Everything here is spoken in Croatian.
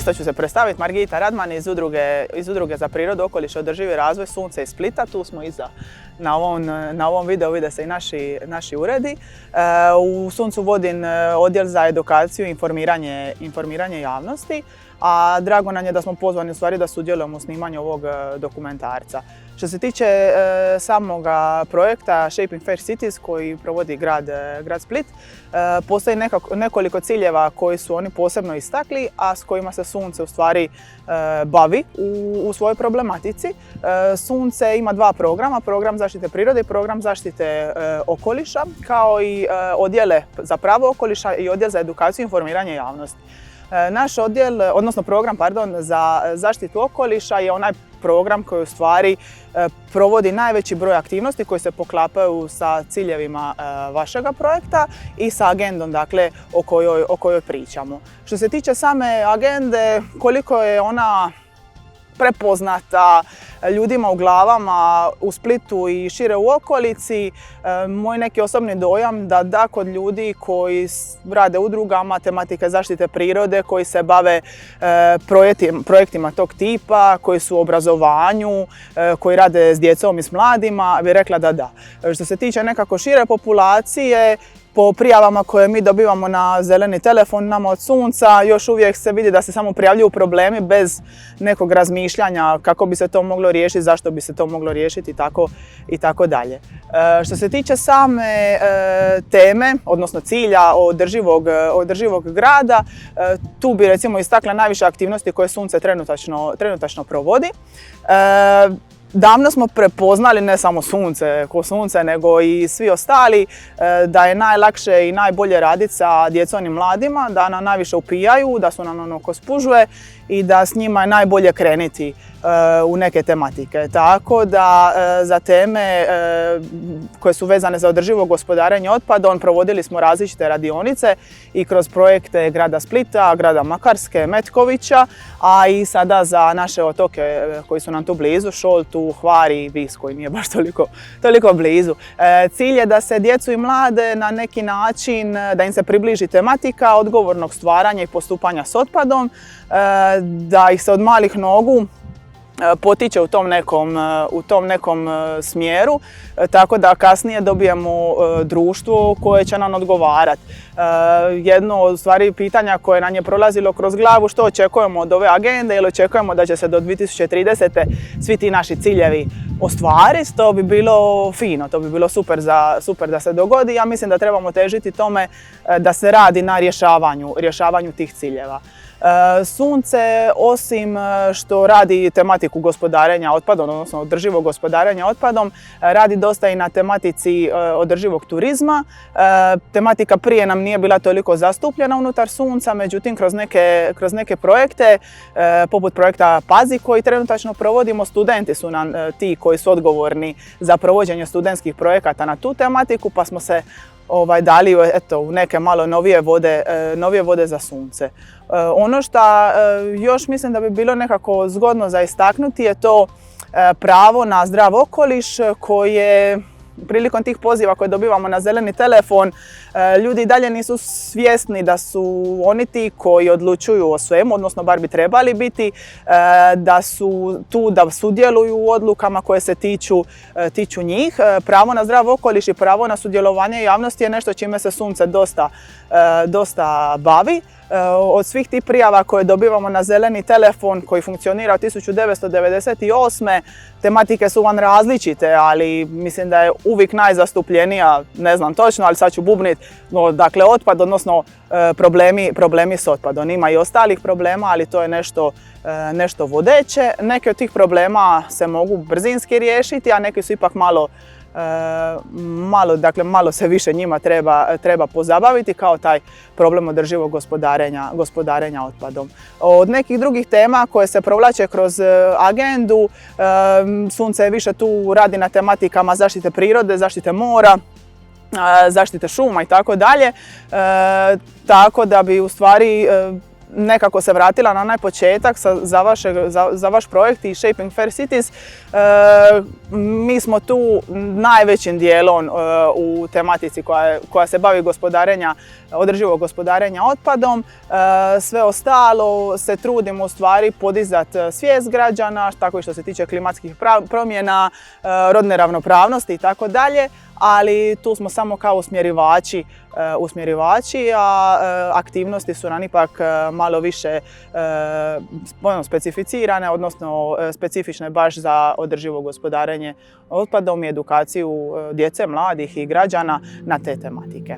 isto ću se predstaviti, Margita Radman iz Udruge za prirodu, okoliš i održivi razvoj Sunce iz Splita. Tu smo iza. Na ovom videu vide se i naši uredi. U Suncu vodim odjel za edukaciju i informiranje javnosti, a drago nam je da smo pozvani u stvari da sudjelujemo u snimanju ovog dokumentarca. Što se tiče samoga projekta Shaping Fair Cities koji provodi grad Split, postoji nekoliko ciljeva koji su oni posebno istakli, a s kojima se Sunce u stvari bavi u svojoj problematici. Sunce ima dva programa, program zaštite prirode i program zaštite okoliša, kao i odjele za pravo okoliša i odjel za edukaciju i informiranje javnosti. Naš odjel, odnosno program za zaštitu okoliša je onaj program koji u stvari provodi najveći broj aktivnosti koji se poklapaju sa ciljevima vašega projekta i sa agendom, dakle, o kojoj pričamo. Što se tiče same agende, koliko je ona prepoznata ljudima u glavama u Splitu i šire u okolici, moj neki osobni dojam da kod ljudi koji rade u udrugama tematike zaštite prirode, koji se bave projektima tog tipa, koji su u obrazovanju, koji rade s djecom i s mladima, bi rekla da. Što se tiče nekako šire populacije, po prijavama koje mi dobivamo na zeleni telefon nama od Sunca, još uvijek se vidi da se samo prijavljuju problemi bez nekog razmišljanja kako bi se to moglo riješiti, zašto bi se to moglo riješiti i tako dalje. Što se tiče same teme, odnosno cilja održivog grada, tu bi recimo istakla najviše aktivnosti koje Sunce trenutačno provodi. Davno smo prepoznali, ne samo Sunce, nego i svi ostali, da je najlakše i najbolje raditi sa djecom i mladima, da nam najviše upijaju, da su nam ono ko spužuje i da s njima je najbolje krenuti u neke tematike. Tako da za teme koje su vezane za održivo gospodarenje otpadom provodili smo različite radionice i kroz projekte grada Splita, grada Makarske, Metkovića, a i sada za naše otoke koji su nam tu blizu, Šoltu, Hvar i Vis koji nije baš toliko blizu. Cilj je da se djecu i mlade na neki način, da im se približi tematika odgovornog stvaranja i postupanja s otpadom, da ih se od malih nogu potiče u tom nekom smjeru, tako da kasnije dobijemo društvo koje će nam odgovarati. Jedno od stvari pitanja koje nam je prolazilo kroz glavu, što očekujemo od ove agende ili očekujemo da će se do 2030. svi ti naši ciljevi ostvariti, to bi bilo fino, to bi bilo super da se dogodi. Ja mislim da trebamo težiti tome da se radi na rješavanju tih ciljeva. Sunce, osim što radi tematiku gospodarenja otpadom, odnosno održivog gospodarenja otpadom, radi dosta i na tematici održivog turizma. Tematika prije nam nije bila toliko zastupljena unutar Sunca, međutim kroz neke projekte, poput projekta Pazi koji trenutačno provodimo, studenti su nam ti koji su odgovorni za provođenje studentskih projekata na tu tematiku, pa smo se dali u neke malo novije vode za Sunce. Ono što još mislim da bi bilo nekako zgodno za istaknuti je to pravo na zdrav okoliš koje prilikom tih poziva koje dobivamo na zeleni telefon, ljudi i dalje nisu svjesni da su oni ti koji odlučuju o svemu, odnosno bar bi trebali biti, da su tu da sudjeluju u odlukama koje se tiču njih. Pravo na zdrav okoliš i pravo na sudjelovanje javnosti je nešto čime se Sunce dosta bavi. Od svih tih prijava koje dobivamo na zeleni telefon koji funkcionira od 1998. tematike su vam različite, ali mislim da je uvijek najzastupljenija, ne znam točno, ali sad ću bubnit, dakle otpad, odnosno problemi s otpadom. Ima i ostalih problema, ali to je nešto vodeće. Neke od tih problema se mogu brzinski riješiti, a neki su ipak malo se više njima treba pozabaviti, kao taj problem održivog gospodarenja otpadom. Od nekih drugih tema koje se provlače kroz agendu, Sunce više tu radi na tematikama zaštite prirode, zaštite mora, zaštite šuma i tako dalje. Tako da bi u stvari nekako se vratila na onaj početak za vaš projekt i Shaping Fair Cities. Mi smo tu najvećim dijelom u tematici koja se bavi održivog gospodarenja otpadom. Sve ostalo se trudimo u stvari podizati svijest građana, tako i što se tiče klimatskih promjena, rodne ravnopravnosti i tako dalje, ali tu smo samo kao usmjerivači, a aktivnosti su nam ipak malo više specificirane, odnosno specifične baš za održivo gospodarenje otpadom i edukaciju djece, mladih i građana na te tematike.